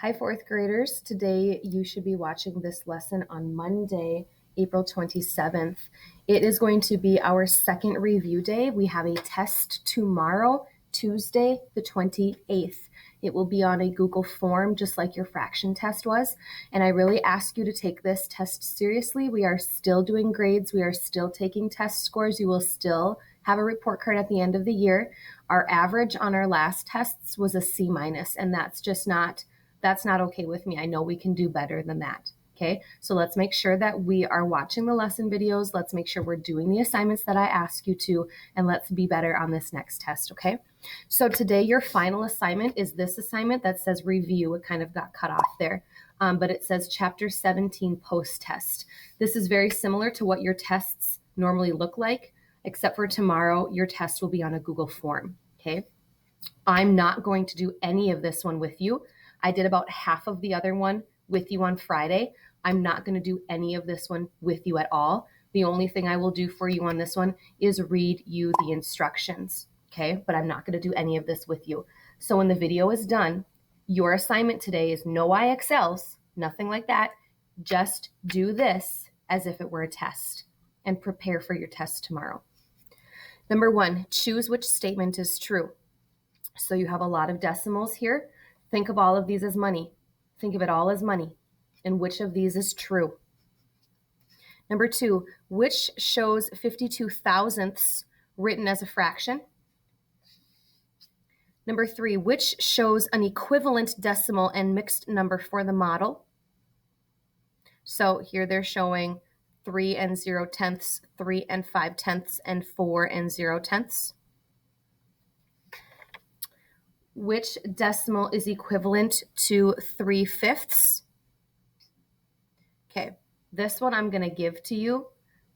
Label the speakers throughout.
Speaker 1: Hi, fourth graders. Today you should be watching this lesson on Monday, April 27th. It is going to be our second review day. We have a test tomorrow, Tuesday, the 28th. It will be on a Google form, just like your fraction test was. And I really ask you to take this test seriously. We are still doing grades. We are still taking test scores. You will still have a report card at the end of the year. Our average on our last tests was a C-, and that's not okay with me. I know we can do better than that. Okay, so let's make sure that we are watching the lesson videos. Let's make sure we're doing the assignments that I ask you to, and let's be better on this next test, okay? So today your final assignment is this assignment that says review. It kind of got cut off there, but it says Chapter 17 post-test. This is very similar to what your tests normally look like, except for tomorrow, your test will be on a Google form, okay? I'm not going to do any of this one with you. I did about half of the other one with you on Friday. I'm not going to do any of this one with you at all. The only thing I will do for you on this one is read you the instructions, okay? But I'm not going to do any of this with you. So when the video is done, your assignment today is no IXLs, nothing like that. Just do this as if it were a test and prepare for your test tomorrow. Number 1, choose which statement is true. So you have a lot of decimals here. Think of all of these as money. Think of it all as money. And which of these is true? Number 2, which shows 52 thousandths written as a fraction? Number 3, which shows an equivalent decimal and mixed number for the model? So here they're showing 3 and 0 tenths, 3 and 5 tenths, and 4 and 0 tenths. Which decimal is equivalent to 3/5? Okay, this one I'm going to give to you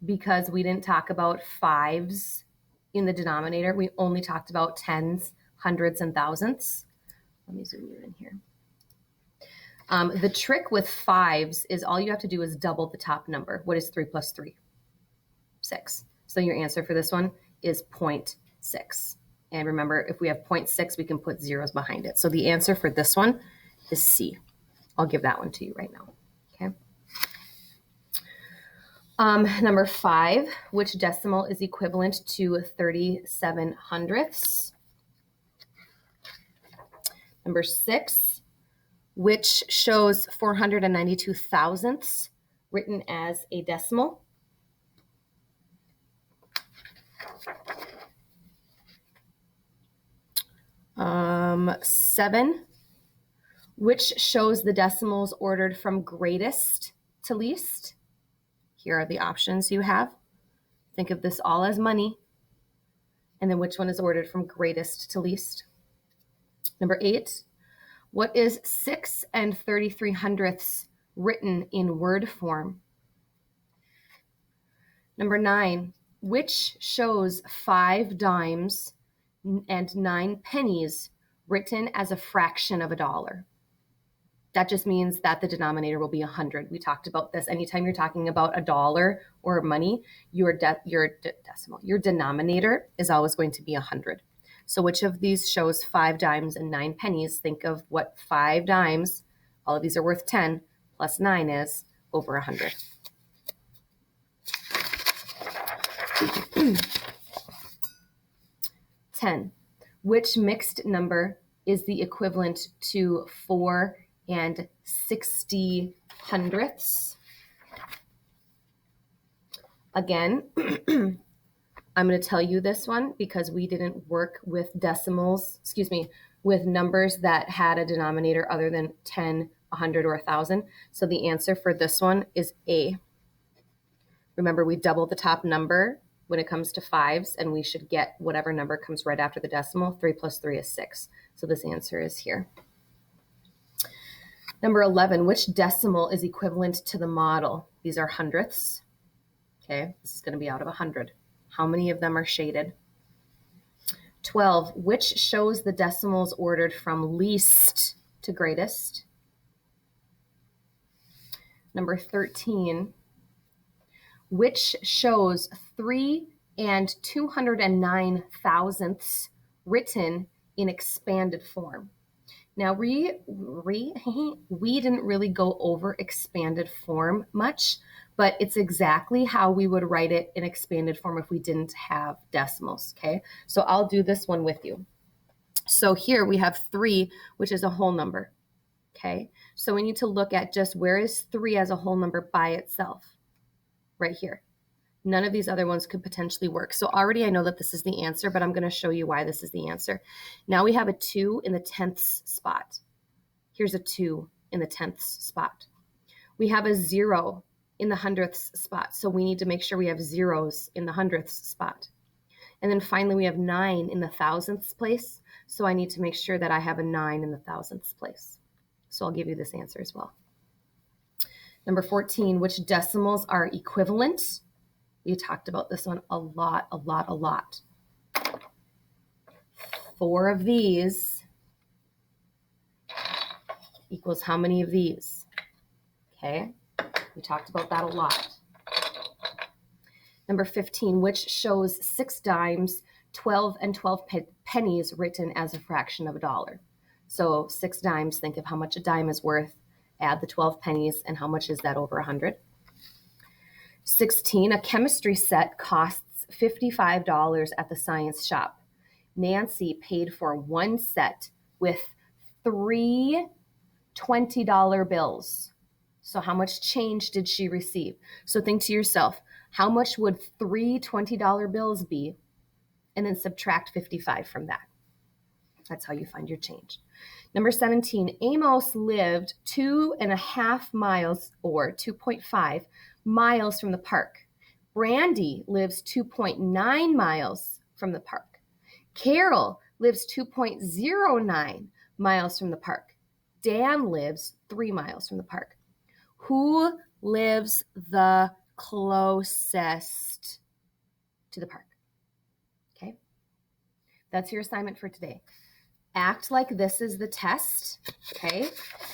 Speaker 1: because we didn't talk about fives in the denominator. We only talked about tens, hundreds, and thousandths. Let me zoom you in here. The trick with fives is all you have to do is double the top number. What is 3 plus 3? 6. So your answer for this one is 0.6. And remember, if we have 0.6, we can put zeros behind it. So the answer for this one is C. I'll give that one to you right now. Okay. Number 5, which decimal is equivalent to 37 hundredths? Number 6, which shows 492 thousandths written as a decimal? Seven, which shows the decimals ordered from greatest to least? Here are the options you have. Think of this all as money. And then which one is ordered from greatest to least? Number 8, what is 6 and 33 hundredths written in word form? Number 9, which shows 5 dimes and 9 pennies written as a fraction of a dollar? That just means that the denominator will be 100. We talked about this. Anytime you're talking about a dollar or money, your denominator is always going to be 100. So which of these shows 5 dimes and 9 pennies? Think of what 5 dimes, all of these are worth 10, plus 9 is over 100. Ten, which mixed number is the equivalent to 4 and 60 hundredths? Again, I'm going to tell you this one because we didn't work with with numbers that had a denominator other than 10, 100, or 1,000. So the answer for this one is A. Remember, we double the top number when it comes to fives, and we should get whatever number comes right after the decimal. 3 plus 3 is 6. So this answer is here. Number 11, which decimal is equivalent to the model? These are hundredths. Okay, this is going to be out of 100. How many of them are shaded? 12, which shows the decimals ordered from least to greatest? Number 13, which shows 3 and 209 thousandths written in expanded form? Now, we didn't really go over expanded form much, but it's exactly how we would write it in expanded form if we didn't have decimals, okay? So I'll do this one with you. So here we have 3, which is a whole number, okay? So we need to look at just where is 3 as a whole number by itself, right here. None of these other ones could potentially work. So already I know that this is the answer, but I'm going to show you why this is the answer. Now we have a 2 in the 10ths spot. Here's a 2 in the 10ths spot. We have a 0 in the 100ths spot. So we need to make sure we have zeros in the 100ths spot. And then finally, we have 9 in the 1000ths place. So I need to make sure that I have a 9 in the 1000ths place. So I'll give you this answer as well. Number 14, which decimals are equivalent? We talked about this one a lot. 4 of these equals how many of these? Okay, we talked about that a lot. Number 15, which shows 6 dimes, 12 and 12 pennies written as a fraction of a dollar. So 6 dimes, think of how much a dime is worth, add the 12 pennies, and how much is that over 100? 16, a chemistry set costs $55 at the science shop. Nancy paid for 1 set with 3 $20 bills. So how much change did she receive? So think to yourself, how much would 3 $20 bills be? And then subtract 55 from that. That's how you find your change. Number 17, Amos lived 2.5 miles or 2.5 miles from the park. Brandy lives 2.9 miles from the park. Carol lives 2.09 miles from the park. Dan lives 3 miles from the park. Who lives the closest to the park? Okay. That's your assignment for today. Act like this is the test, okay?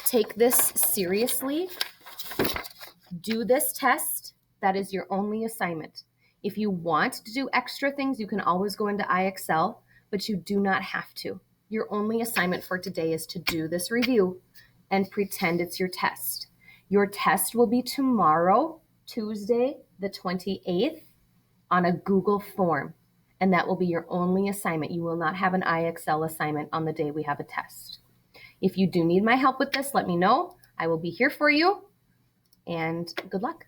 Speaker 1: Take this seriously. Do this test. That is your only assignment. If you want to do extra things, you can always go into iExcel, but you do not have to. Your only assignment for today is to do this review and pretend it's your test. Your test will be tomorrow, Tuesday, the 28th, on a Google form. And that will be your only assignment. You will not have an iExcel assignment on the day we have a test. If you do need my help with this, let me know. I will be here for you. And good luck.